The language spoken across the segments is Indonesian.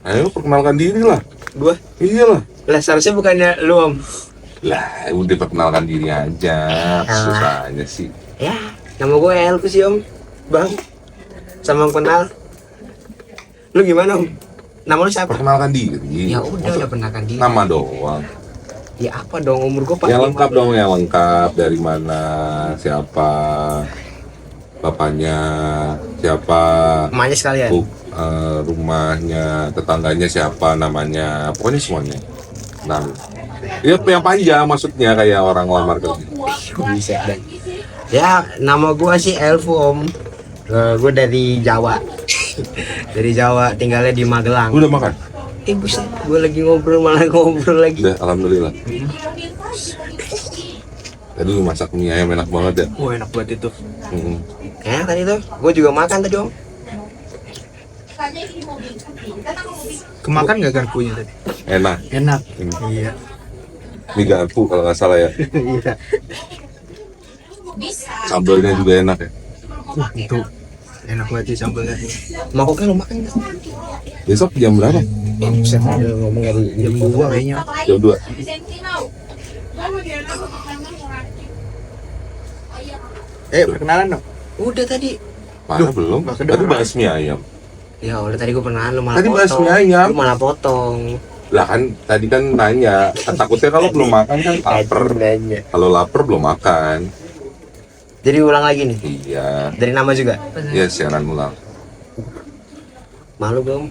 Ayo perkenalkan diri lah. Gua? Iyalah. Lah seharusnya bukannya lu, Om. Lah, udah perkenalkan diri aja. Susahnya sih. Ya, nama gue Elku sih, Om. Bang. Sama kenal. Lu gimana, Om? Nama lu siapa? Perkenalkan diri. Ya udah perkenalkan diri. Nama doang. Ya apa dong, umur gue Yang lengkap dong, yang lengkap. Dari mana, siapa, bapaknya, siapa, Emaknya sekalian. rumahnya, tetangganya siapa, namanya, pokoknya semuanya. Nah, ya yang panjang maksudnya kayak orang lamar kerja. Bisa dan. Ya, nama gue sih Elfu, Om. Gue dari Jawa. Dari Jawa, tinggalnya di Magelang. Udah makan? Buset, gue lagi ngobrol malah ngobrol lagi. Udah, alhamdulillah. Tadi lu masak mie ayam enak banget ya. Wah, enak banget itu. Tadi tuh, gue juga makan tadi, Om. Kemakan gak garpunya tadi? Enak. Enak. Iya. Mie garpu kalau nggak salah ya. Iya. Sambalnya juga enak ya. Wah, itu enak banget sih sambalnya. Mangkoknya lu makan nggak? Besok jam berapa? Buset, udah ngomong dari Jam 2 kayaknya. Jam 2. Perkenalan dong. Udah tadi. Mana belum? Tadi bahas mie ayam. Ya udah tadi gue pernah lu malah Tadi bahas potong. mie ayam. Lu malah potong. Lah kan tadi kan nanya, takutnya kalau belum makan kan lapar. Kalau lapar belum makan. Jadi ulang lagi nih. Iya. Dari nama juga. Ya siaran ulang. Malu belum?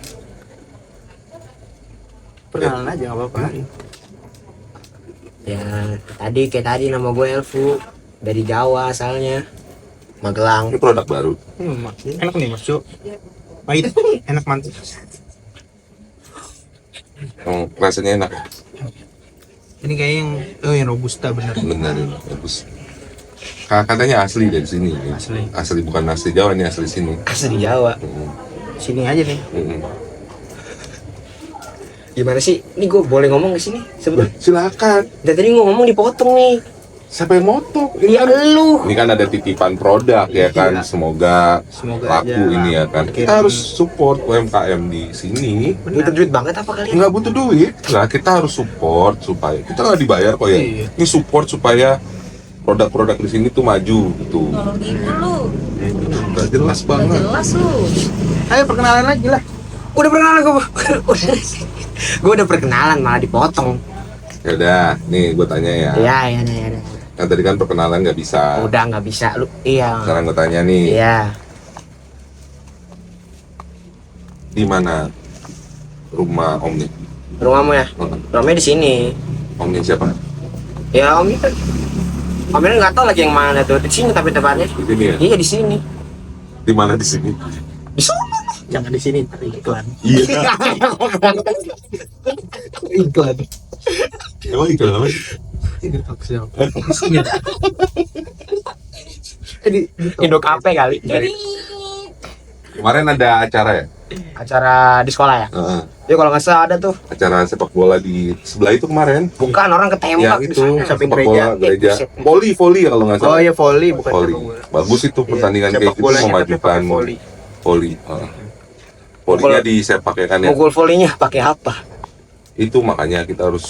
Perkenalan aja gak apa-apa. Ya kayak tadi nama gue Elfu. Dari Jawa asalnya. Magelang. Ini produk baru. Enak nih Mas Jo. Pahit, enak mantap. Rasanya enak. Ini kayak yang robusta bener. Benar ini bagus. Katanya asli dari sini. Ya. Asli bukan asli Jawa, ini asli sini. Asli Jawa. Sini aja nih. Gimana sih? Ini gue boleh ngomong ke sini sebetulnya. Silakan. Dan tadi gue ngomong dipotong nih. Siapa yang motok? Ya lu. Ini kan ada titipan produk ya kan. Semoga laku aja. ini ya kan. Kita harus support UMKM di sini. Butuh duit banget apa kalian? Nggak butuh duit. Nah, kita harus support supaya kita nggak dibayar kok ya. Iya. Ini support supaya produk-produk di sini tuh maju gitu. Lu Nggak jelas banget. jelas lu. Ayo perkenalan lagi lah. Udah perkenalan gue. Gue udah perkenalan malah dipotong. Ya udah, nih gue tanya ya. Iya. Kan tadi kan perkenalan nggak bisa. Udah nggak bisa lu. Iya. Sekarang gue tanya nih, Iya. di mana rumah Om nih? Rumahmu ya? Rumahnya di sini. Om nih siapa? Ya Om itu. Om ini nggak tahu lagi yang mana tuh. Di sini tapi tepatnya. Di sini ya? Iya di sini. Di mana di sini? Di sana. Jangan di sini ntar iklan. Iya. Iklan. Emang itu apa sih? Ini Foxel. Indo Cafe kali. Kemarin ada acara ya? Acara di sekolah ya? Heeh. Ya kalau nggak salah ada tuh. Acara sepak bola di sebelah itu kemarin. Bukan orang ketembak Ya di itu sana. samping sepak bola gereja. buset. Voli ya kalau nggak salah. Oh ya volley bukan Voli. sepak bola. Bagus itu pertandingan Iya, kayak sepak gitu bolanya tapi memajukan pakai volley. voli. Volinya disepak ya kan ya. Mukul volinya pakai apa? Itu makanya kita harus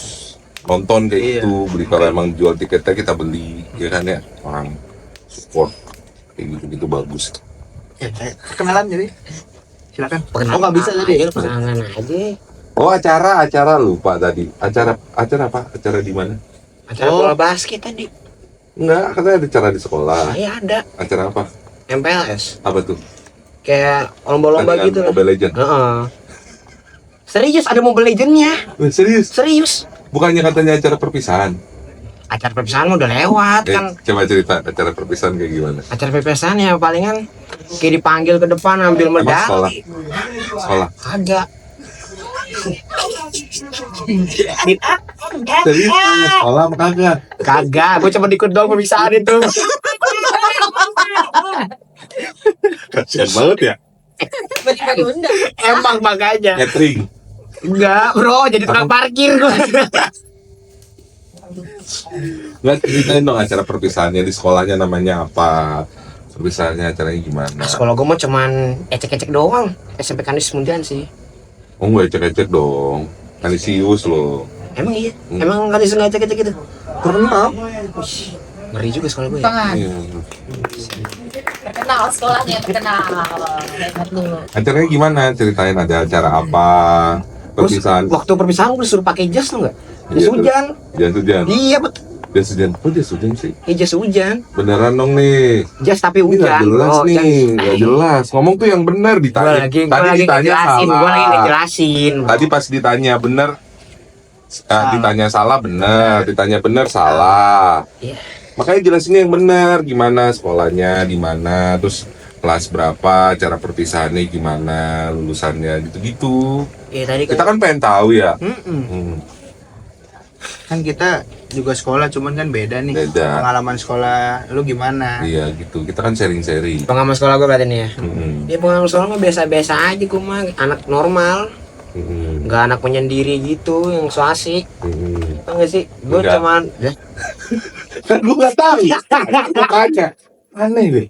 nonton kayak Iya. gitu. Beli kalau emang jual tiketnya kita beli, ya kan ya. Orang support kayak gitu bagus. Ya, perkenalan jadi. Silakan. Perkenalan Oh nggak bisa tadi. Perkenalan aja. Oh acara lupa tadi. Acara apa? Acara di mana? Acara Oh. bola basket tadi. Enggak, katanya ada acara di sekolah. Saya ada Acara apa? MPLS. Apa tuh? Kayak lomba-lomba Pertandingan gitu. Mobile Legends. Heeh. Serius ada Mobile Legends-nya. Serius? Serius. Bukannya katanya acara perpisahan? Acara perpisahan mah udah lewat kan. Coba cerita acara perpisahan kayak gimana? Acara perpisahan ya palingan kayak dipanggil ke depan ambil Emang sekolah? medali. Sekolah? Agak. Serius? Sekolah apa kagak? Kagak, gue cuma ikut doang perpisahan itu. Kasian banget ya. Bagi-bagi undang. Emang makanya. Catering. Enggak, bro, jadi tukang parkir gue. Nggak ceritain dong acara perpisahannya di sekolahnya namanya apa? Perpisahannya acaranya gimana? Sekolah gue mah cuman ecek-ecek doang. SMP Kanis Mundian sih. Oh nggak ecek-ecek dong. Kanisius loh. Emang iya? Hmm. Emang kali sengaja gitu? Pernah. Wih, ngeri juga sekolah gue ya. Tangan. Iya. Terkenal sekolahnya, terkenal. Hebat lu. Acaranya gimana? Ceritain ada acara apa? Perpisahan. Waktu perpisahan gue disuruh pakai jas tuh nggak? Jas Iya, hujan. Jas hujan. Iya betul. Jas hujan. Oh jas hujan sih. Jas hujan. Beneran dong nih. Jas tapi Ini nggak hujan. jelas nih. jas. Nggak jelas. Ngomong tuh yang benar Gue ditanya. lagi Tadi ditanya ngejelasin. salah. Gue lagi ngejelasin. Tadi pas ditanya benar. Ditanya salah benar. Ditanya benar salah. Iya. Makanya jelasinnya yang benar. Gimana sekolahnya, di mana, terus kelas berapa, cara perpisahannya gimana, lulusannya gitu-gitu. Iya tadi Kita kan pengen tahu ya. Mm-mm. Kan kita juga sekolah, cuman kan beda nih. Beda. Pengalaman sekolah lu gimana? Iya gitu. Kita kan sharing-sharing. pengalaman sekolah gue berarti nih ya. Mm-mm. Ya pengalaman sekolah mah biasa-biasa aja gue mah anak normal, Mm-mm. nggak anak penyendiri gitu yang so asik. Mm-mm. Tau nggak sih? Gue Enggak. cuman Kan lu nggak tahu. Makanya aneh deh.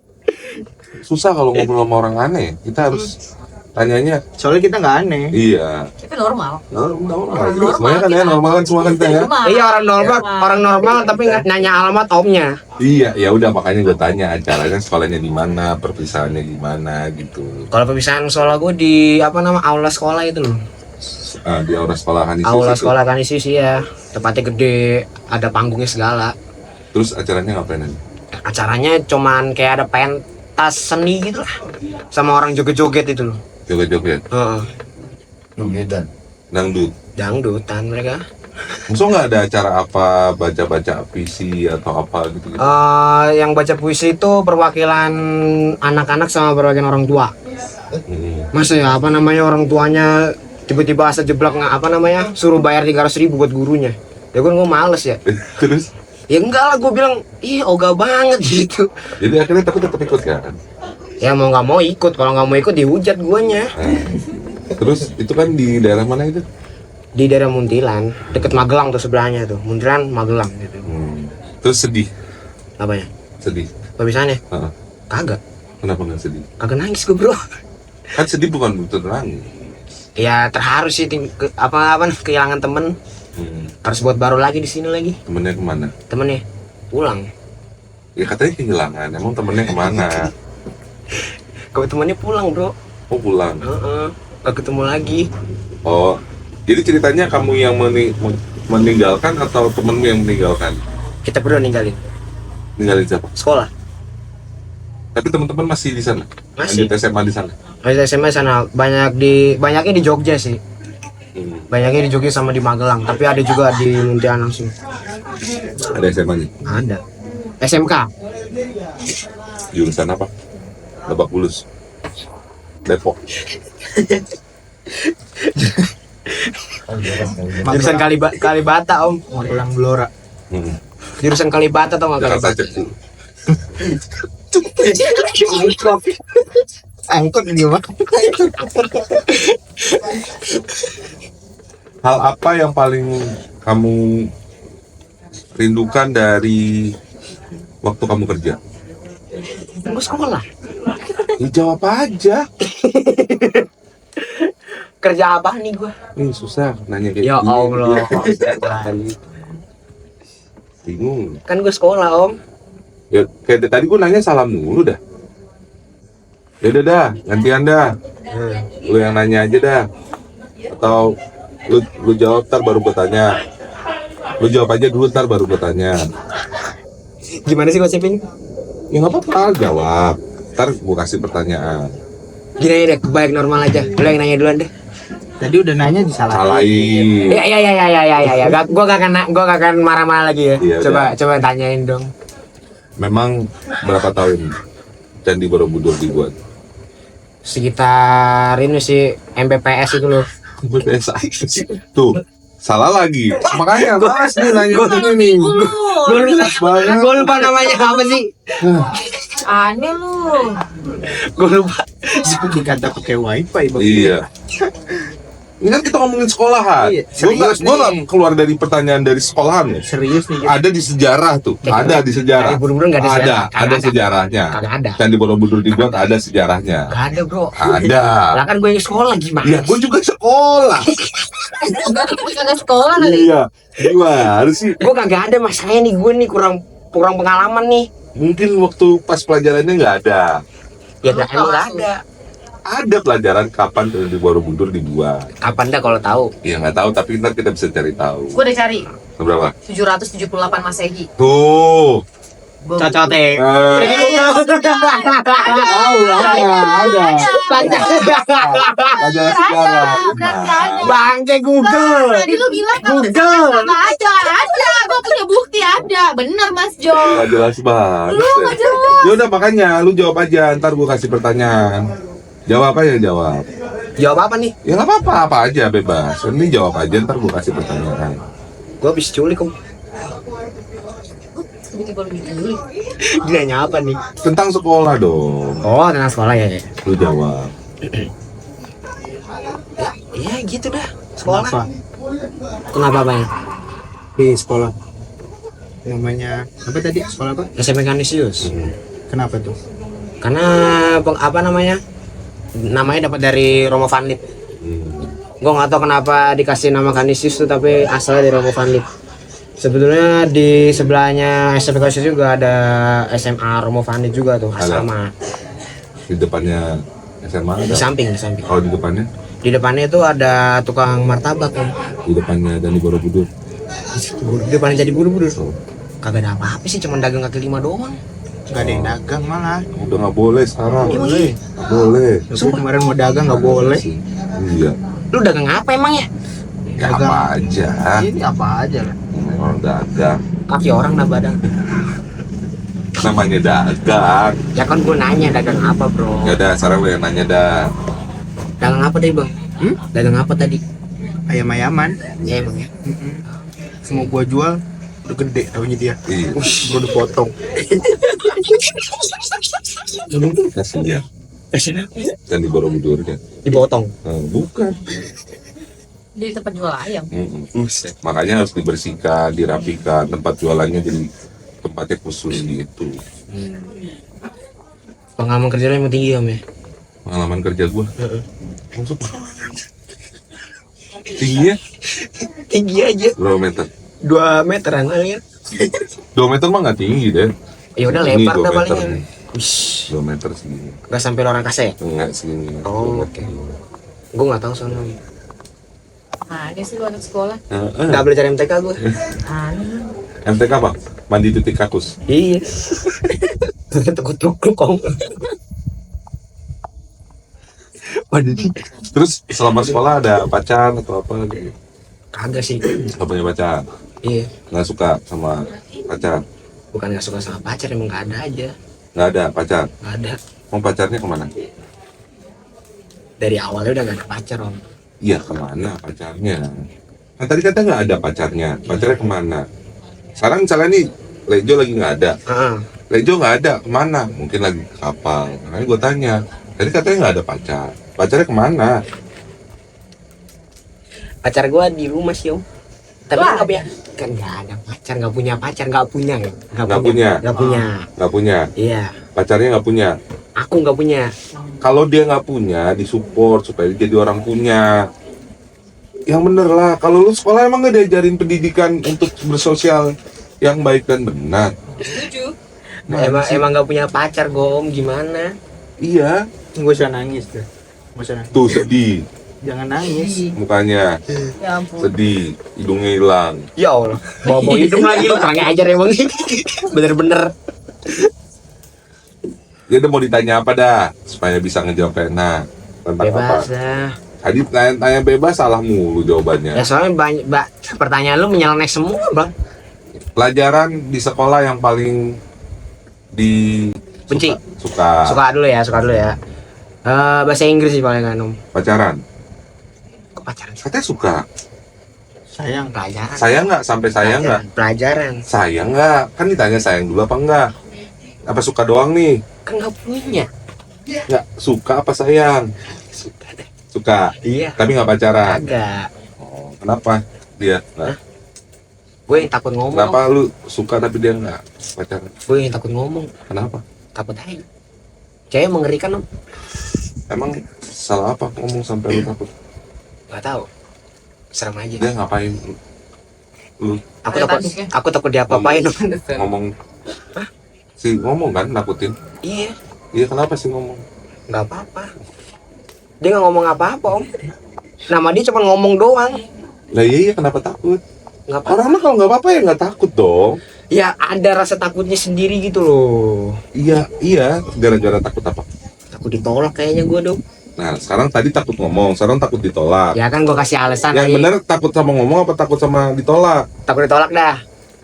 Susah kalau ngobrol sama orang aneh. Kita harus tanyanya. Soalnya kita nggak aneh. Iya. Itu normal. Normal. Normal, Semuanya kan ya kita- normal kan semua kan kita ya. Normal. iya orang normal tapi nggak nanya alamat omnya. Iya, ya udah makanya gue tanya acaranya sekolahnya di mana, perpisahannya di mana gitu. Kalau perpisahan sekolah gue di aula sekolah itu loh. Di aula sekolahan itu. Aula sekolah kan isi sih ya. Tempatnya gede, ada panggungnya segala. Terus acaranya ngapain aja? Acaranya cuman kayak ada pentas seni gitu lah. Sama orang joget-joget itu loh. Joget-joget, Heeh. dangdut. Dangdutan mereka. Maksudnya nggak ada acara apa, baca-baca puisi atau apa gitu-gitu? Yang baca puisi itu perwakilan anak-anak sama perwakilan orang tua. Masa ya orang tuanya tiba-tiba asa jeblak suruh bayar 300.000 buat gurunya. Ya gue males ya. Terus? Ya enggak lah, gue bilang ih ogah banget gitu. Jadi akhirnya tapi tetap ikut kan? Ya mau nggak mau ikut, kalau nggak mau ikut dihujat guanya. Terus itu kan di daerah mana itu? Di daerah Muntilan, deket Magelang tuh sebelahnya tuh. Muntilan Magelang gitu. Terus sedih? Apanya? Sedih? Perpisahannya? Heeh. Kagak. Kenapa nggak sedih? Kagak nangis gue bro. Kan sedih bukan butuh nangis. Ya terharu sih kehilangan temen. Harus buat baru lagi di sini lagi. Temennya kemana? Temennya pulang. Ya katanya kehilangan. Emang temennya kemana? Kalau temennya pulang bro. Oh pulang. Gak ketemu lagi. Oh, jadi ceritanya kamu yang meninggalkan atau temenmu yang meninggalkan? Kita berdua ninggalin Ninggalin siapa? sekolah. Tapi teman-teman masih di sana? Masih. Lanjut SMA di sana? Masih SMA sana banyaknya di Jogja sih. Banyaknya di Jogja sama di Magelang. Tapi ada juga di Muntilan langsung. Ada SMA-nya? Ada. SMK. Jurusan apa? Lebak Bulus. Depok. Jurusan Kalibata om. Magelang Blora. Jurusan Kalibata tau gak Jakarta Kalibata? Ceku. Angkot gimana? Hal apa yang paling kamu rindukan dari waktu kamu kerja? Gue sekolah. Ya, jawab aja. Kerja apa nih gue? Nih susah nanya kayak Ya gini. Allah. Bingung. Kan gue sekolah om. Ya kayak tadi gue nanya salam mulu dah. Ya udah dah, gantian dah. Lu yang nanya aja dah. Atau lu jawab ntar baru gue tanya. Lu jawab aja dulu ntar baru gue tanya. Gimana sih konsepnya? Ya nggak apa-apa, jawab. Ntar gue kasih pertanyaan. Gini aja deh, baik normal aja. Lu yang nanya duluan deh. Tadi udah nanya disalahin. Salahin. Ya. Gue gak akan marah-marah lagi ya. Iya, Coba tanyain dong. Memang berapa tahun Candi Borobudur dibuat? Sekitar ini sih MPPS itu loh. BPS tuh salah lagi. Makanya mas nih nanya ini nih. Gue lupa namanya apa sih? Aneh lu. Gue lupa. Dikata pakai wifi bang. Iya. Ini kan kita ngomongin sekolahan. Iya, Gue serius nggak nih. keluar dari pertanyaan dari sekolahan nih. Serius nih. Ada di sejarah tuh, ada di sejarah. Candi Borobudur nggak ada sejarah. Ada Kagak ada. sejarahnya. Kagak ada. Candi Borobudur dibuat ada sejarahnya. Gak ada bro. Ada. Lah kan gue yang sekolah gimana? Iya, gue juga sekolah. Kagak sekolah kali. Iya, gimana sih? Gue kagak ada, masalahnya nih gue nih kurang pengalaman nih. Mungkin waktu pas pelajarannya nggak ada. Ya emang gak ada. Ada pelajaran kapan Candi Borobudur dibuat. Kapan dah kalau tahu? Ya nggak tahu, tapi ntar kita bisa cari tahu. Gue udah cari Berapa? 778 Masehi. Tuh. Cocok Eh, deh. pelajaran sejarah. Bangke Google. Tadi lu bilang Google. nggak ada. Gue punya bukti ada. Bener Mas Jo. Nggak jelas banget. Lu nggak jelas. Ya udah makanya lu jawab aja, ntar gue kasih pertanyaan. Jawab aja, jawab. Jawab apa nih? Ya nggak apa-apa, apa aja bebas. Ini jawab aja, ntar gue kasih pertanyaan. Gue habis culik om. Tiba-tiba lu bikin dulu. Nanya apa nih? Tentang sekolah dong. Oh tentang sekolah ya. Lu jawab. Ya gitu dah. Sekolah. Kenapa? Kenapa bang? Di sekolah. Namanya apa tadi? Sekolah apa? SMP Kanisius. Kenapa tuh? Karena apa namanya? Namanya dapat dari Romo Van Lip. Gue nggak tahu kenapa dikasih nama Kanisius tuh, tapi asalnya dari Romo Van Lip. Sebetulnya di sebelahnya SMP Kanisius juga ada SMA Romo Van Lip juga tuh, Ada. sama. Di depannya SMA Di ada. samping, di samping. Oh, di depannya? Di depannya itu ada tukang martabak om. Di depannya Candi Borobudur. Di depannya jadi buru-buru. Kagak ada apa-apa sih, cuma dagang kaki lima doang. Gak ada yang dagang malah. Udah nggak boleh sekarang. Emang iya? Nggak boleh. Gue kemarin mau dagang nggak boleh. Iya. Lu dagang apa emangnya? Ya apa aja. Ini apa aja lah. Orang dagang. Kaki orang nah badan. Namanya dagang. Ya kan gue nanya dagang apa bro? Ya udah, sekarang lu yang nanya dah. Dagang apa tadi bang? Dagang apa tadi? Ayam-ayaman. Ya emang ya. Semua gua jual udah gede tahunya dia. Iya. Gua udah potong. Kasihan. Candi Borobudur kan. Dipotong. Bukan. Di tempat jual ayam. Makanya harus dibersihkan, dirapikan, tempat jualannya jadi tempatnya khusus gitu. Pengalaman kerja lo emang tinggi om ya? Pengalaman kerja gua. Maksud tingginya Tinggi aja. berapa meter? 2 meteran kali kan? 2 meter mah nggak tinggi deh. Ya udah Ini lebar 2 dah meter palingan. nih. 2 meter segini. Gak sampai lo orang kase ya? Enggak segini. Oh, 2 oke. meter. Gue gak tahu soalnya. Ada sih lu anak sekolah. Gak belajar MTK gue. Aneh. MTK apa? Mandi titik kakus. Iya. Tukuk-tukuk om. Waduh. Terus selama sekolah ada pacar atau apa gitu? Kagak sih. Gak punya pacar? Iya. Nggak suka sama pacar? Bukan gak suka sama pacar, emang gak ada aja. Nggak ada pacar? Gak ada. Mau pacarnya kemana? Dari awalnya udah gak ada pacar om. Iya, kemana pacarnya? Kan tadi kata nggak ada pacarnya. Pacarnya kemana? Sekarang misalnya nih, Lejo lagi nggak ada. Lejo nggak ada, kemana? Mungkin lagi ke kapal. Makanya gue tanya. Tadi katanya nggak ada pacar. Pacarnya kemana? Pacar gue di rumah sih om. Tapi Wah. kan gak punya. Kan gak ada pacar, gak punya pacar, gak punya ya. Nggak punya. Gak punya. Nggak punya. Iya. Pacarnya nggak punya. Aku gak punya. Kalau dia nggak punya, disupport supaya dia jadi orang punya. Yang bener lah. Kalau lu sekolah emang nggak diajarin pendidikan untuk bersosial yang baik dan benar? Setuju. Emang gak punya pacar gue om, gimana? Iya. Gak usah nangis tuh. Gak usah nangis. Tuh sedih Jangan nangis. mukanya, Ya ampun. sedih, hidungnya hilang. Ya Allah, bawa hidung lagi lu kurang ajar emang. Bener-bener. Dia udah mau ditanya apa dah supaya bisa ngejawab enak tentang apa? Bebas dah. Tadi tanya bebas salah mulu jawabannya. Ya soalnya banyak pertanyaan lu menyeleneh semua bang. Pelajaran di sekolah yang paling di Benci. suka Suka dulu ya. Bahasa Inggris sih paling kan om. pacaran. Kok pacaran sih? Katanya suka. Sayang. Pelajaran. Sayang nggak? Sampai sayang nggak? Pelajaran. Sayang nggak? Kan ditanya sayang dulu apa enggak? Apa suka doang nih? Kan gak punya. Nggak suka apa sayang? Suka deh. Suka, Iya. tapi nggak pacaran. Agak. Oh, kenapa dia? Nah, Gue yang takut ngomong. kenapa lu suka tapi dia nggak pacaran? Gue yang takut ngomong. Kenapa? Takut aja. Cewek mengerikan om. Emang salah apa ngomong sampai lu takut? Gak tahu. Serem aja. Dia ngapain? Lu Aku takut dia apa-apain om. ngomong si ngomong kan nakutin? Iya. Iya kenapa sih ngomong? Gak apa-apa. Dia nggak ngomong apa-apa om. Nama dia cuma ngomong doang. Lah iya kenapa takut? Nggak apa. Orang mah kalau nggak apa-apa ya nggak takut dong. Ya ada rasa takutnya sendiri gitu loh. Iya gara-gara takut apa? Takut ditolak kayaknya gue dong. Nah sekarang tadi takut ngomong, sekarang takut ditolak. Ya kan gue kasih alasan. Yang aja. benar takut sama ngomong apa takut sama ditolak? Takut ditolak dah.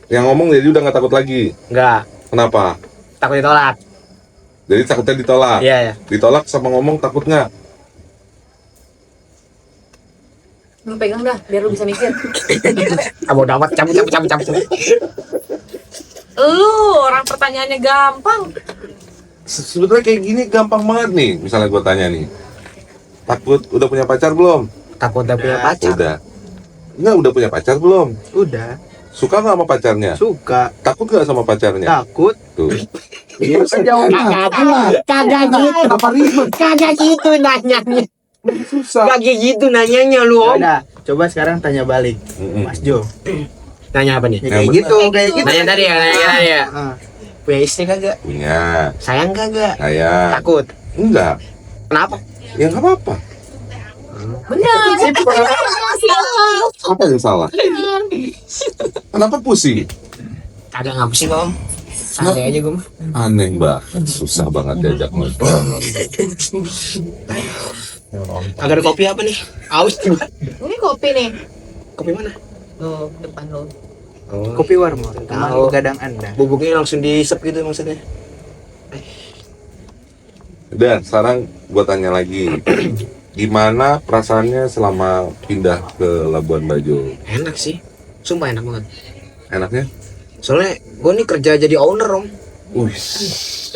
Yang ngomong jadi udah nggak takut lagi. Enggak. Kenapa? Takut ditolak. Jadi takutnya ditolak. Iya ya. Ditolak sama ngomong takut nggak? Lu pegang dah, biar lu bisa mikir. Kamu dapat cabut. Lu orang pertanyaannya gampang. Sebetulnya kayak gini gampang banget nih. Misalnya gue tanya nih, takut udah punya pacar belum? Takut udah punya pacar. Udah. Enggak udah punya pacar belum? Udah. Suka nggak sama pacarnya? Suka. Takut nggak sama pacarnya? Takut. Tuh. Kagak gitu nanyanya. Susah. Kagak gitu nanyanya lu om. Udah. Coba sekarang tanya balik. Mm-mm. Mas Jo. Nanya apa nih? Ya, kayak Yang gitu, kayak gitu. Nanya tadi ya. Ah. Punya istri kagak? Punya. Sayang kagak? Saya. Takut. Enggak. Kenapa? Ya nggak apa-apa. Bener. Apa yang salah? Kenapa pusing? Kagak ngapa sih om? Santai aja gue mah. Aneh banget. Susah banget diajak ngobrol. Agak ada kopi apa nih? Aus juga. Ini kopi nih. Kopi mana? Tuh, depan lu. Oh. Kopi warmo. Teman Tahu. gadang Anda. Bubuknya langsung diisep gitu maksudnya. Dan sekarang gua tanya lagi. Gimana perasaannya selama pindah ke Labuan Bajo? Enak sih. Sumpah enak banget. Enaknya? Soalnya gue nih kerja jadi owner om. Wih.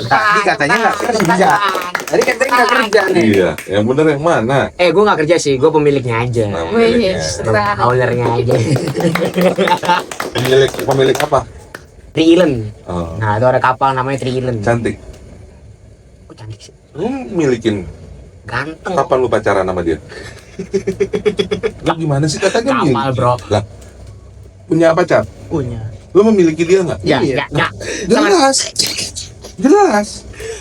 Tadi katanya nggak kerja. Tadi katanya nggak kerja nih. Iya, yang bener yang mana? Gue nggak kerja sih, gue pemiliknya aja. Nah, Wih, pemiliknya. serah. Ownernya aja. Pemilik apa? Trilen. Oh, Nah itu ada kapal namanya Trilen. cantik. Kok cantik sih? Lu milikin Ganteng. kapan lu pacaran sama dia? Lu gimana sih katanya Kapal miliki? bro. Lah, punya pacar? Punya. Lu memiliki dia nggak? Ya, Iya. ya. Jelas. Jelas.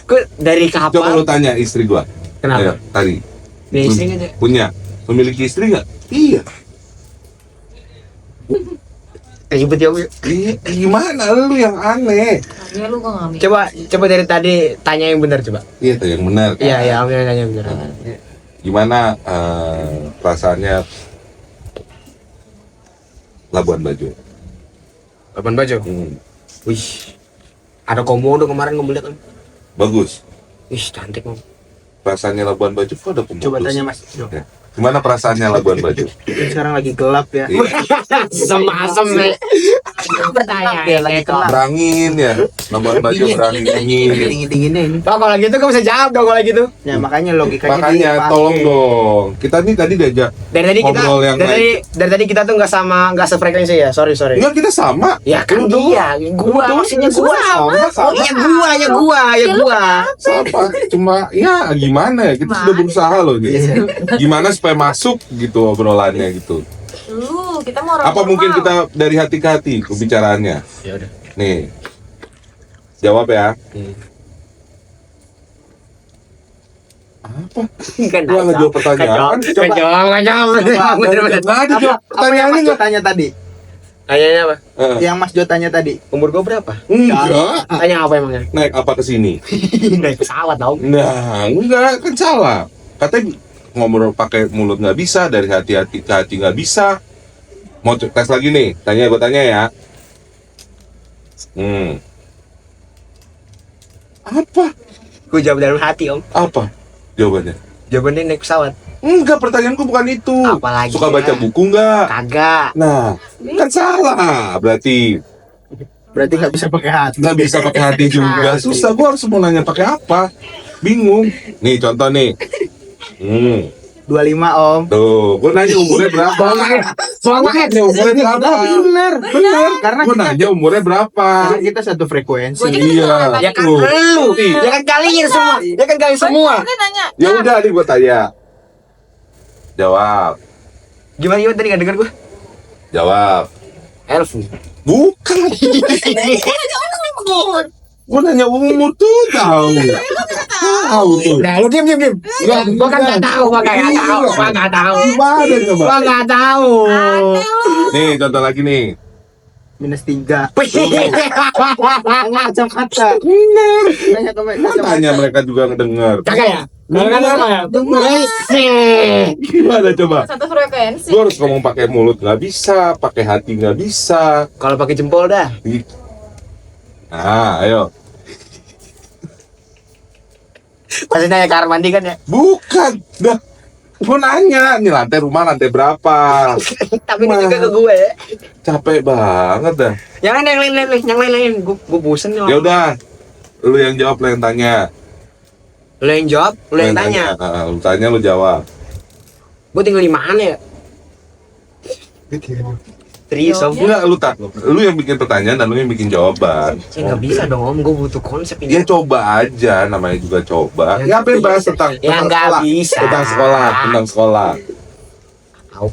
Gue dari Coba lu kapal. tanya istri gua. Kenapa? Ayo, tadi. Nih istri aja. Punya. Memiliki istri nggak? Iya. Ribet ya om. Iya, gimana lu yang aneh? Tanya lu kok ngambil. Coba dari tadi tanya yang benar coba. Iya, tuh yang benar. kan? Iya ya om yang tanya yang benar. Gimana perasaannya Labuan Bajo? Labuan Bajo. Wih. Ada komodo kemarin gue lihat om. Bagus. Wih cantik om. Perasaannya Labuan Bajo kok ada komodo? Coba tanya Mas Jo. Ya. Gimana perasaannya Labuan Bajo? Sekarang lagi gelap ya. Iya. Asem nih. Pertanyaan lagi gelap. Berangin ya. Labuan Bajo berangin dingin. Dingin-dinginnya ini. Oh, kalau gitu gue bisa jawab dong kalau gitu. Ya makanya logikanya Makanya dipakai. tolong dong. Kita nih tadi diajak Dari tadi kita ngobrol yang dari tadi kita tuh nggak sefrekuensi ya. Sorry. Enggak, kita sama. Ya kan Lu dia, gua Lu maksudnya sama, gua. sama. Oh iya gua. Sama. Cuma ya gimana ya? Kita sudah berusaha loh nih. Gimana supaya masuk gitu obrolannya gitu. Lu, kita mau orang Apa mungkin normal. kita dari hati ke hati pembicaraannya? Ya udah. Nih. Jawab ya. Apa? Kan Gua ngejawab pertanyaan. Enggak jawab. Bener-bener. Nggak ada jawab Apa yang pertanyaannya Mas Jo nggak? tanya tadi? Tanyanya apa? Yang Mas Jo tanya tadi. Umur gua berapa? Enggak. Tanya apa emangnya? Naik apa ke sini? Naik pesawat dong. Nah, enggak, kan salah. Katanya ngomong pakai mulut nggak bisa, dari hati-hati ke hati nggak bisa. Mau tes lagi nih, gue tanya ya. Apa? Gua jawab dalam hati om. Apa jawabannya? Jawabannya naik pesawat. Enggak, pertanyaanku bukan itu. Apalagi Suka ya? baca buku nggak? Kagak. Nah, kan salah. Berarti Berarti nggak bisa pakai hati. nggak bisa pakai hati juga. Susah, gua harus mau nanya pakai apa? Bingung. Nih contoh nih. 25 Om. Tuh, gue nanya umurnya berapa? Soalnya Umurnya berapa? Bener. Karena Gue nanya umurnya berapa? kita satu frekuensi. Gua aja Iya. ya kan Tuh. lu, ya kan kalian semua, ya kan kalian semua. Kan nanya. Ya udah, nih gue tanya. Jawab. Gimana gimana tadi nggak dengar gue? Jawab. Elfu. Bukan. Gue nanya umur tuh tahu. Tahu tuh. Nah, lu diam. Gua kan nggak tahu, gua nggak tahu. Gimana coba? Gua nggak tahu. Nih, contoh lagi nih. -3. Macam kata. Nanya ke Tanya mereka juga ngedenger. Kagak ya? Kan apa ya? Gimana coba? Satu frekuensi. Gue harus ngomong pakai mulut nggak bisa, pakai hati nggak bisa. Kalau pakai jempol dah. Nah, ayo. Pasti nanya kamar mandi kan ya? Bukan. Dah. Gue nanya, nih lantai rumah lantai berapa? Tapi ini juga ke gue ya. Capek banget dah. Yang lain. Gue bosen nih. Ya udah. Lu yang jawab, lu yang tanya. Lu yang jawab, lu yang tanya. Lu tanya, lu jawab. Gue tinggal di mana ya? Serius om? Enggak, lu yang bikin pertanyaan dan lu yang bikin jawaban. Ya nggak bisa dong om, gue butuh konsep ini. Ya coba aja, namanya juga coba. Ya, Ya bebas tentang ya nggak sekolah. bisa. Tentang sekolah. Au.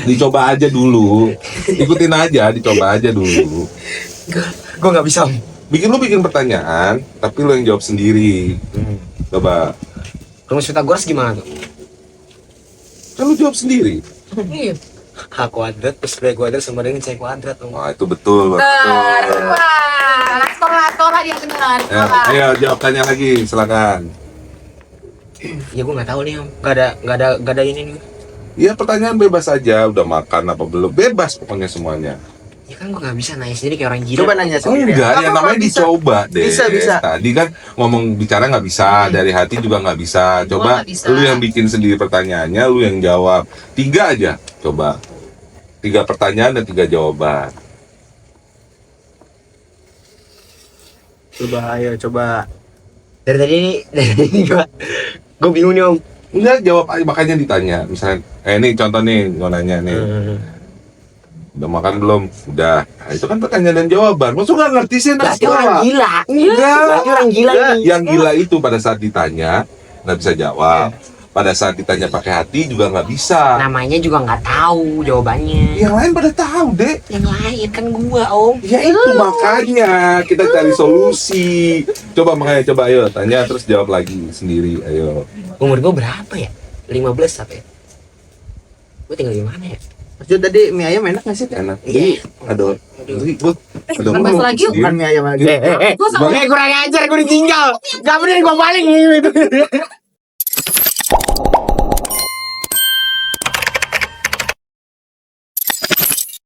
Dicoba aja dulu. Ikutin aja, dicoba aja dulu. Gue nggak bisa om. Lu bikin pertanyaan, tapi lu yang jawab sendiri. Coba. Rumus Pythagoras gimana tuh? Kan lu jawab sendiri. Iya. H kuadrat plus B kuadrat sama dengan C kuadrat om. Wah, itu betul. Wah, sekolah dia benar. Ya, ayo jawab tanya lagi, silakan. Ya gue nggak tahu nih om. Gak ada ini nih. Ya pertanyaan bebas aja, udah makan apa belum? Bebas pokoknya semuanya. Ya kan gue nggak bisa nanya sendiri kayak orang gila. Coba nanya sendiri. Enggak, ya namanya Bisa. dicoba deh. Bisa. Tadi kan ngomong bicara nggak bisa, dari hati juga nggak bisa. Coba nggak bisa. lu yang bikin sendiri pertanyaannya, lu yang jawab. 3 aja, coba. 3 pertanyaan dan 3 jawaban. Coba. Dari tadi gue bingung nih om. Enggak, jawab aja, makanya ditanya. Misalnya, ini contoh nih, gue nanya nih. Udah makan belum? Udah. Nah, itu kan pertanyaan dan jawaban. Maksud nggak ngerti sih anak Berarti orang sekolah? gila. Enggak. Berarti orang gila ini. Yang gila itu pada saat ditanya nggak bisa jawab. Pada saat ditanya pakai hati juga nggak bisa. Namanya juga nggak tahu jawabannya. Yang lain pada tahu deh. Yang lain kan gua om. Ya itu makanya kita cari solusi. Coba ayo tanya terus jawab lagi sendiri. Ayo. Umur gua berapa ya? 15 apa ya? Gua tinggal di mana ya? Maksud tadi mie ayam enak nggak sih? Enak. Iya. Aduh. Aduh. Nambah lagi yuk. Bukan mie ayam lagi. Gua sama Kurang ajar, gua ditinggal. Gak bener gua balik gitu.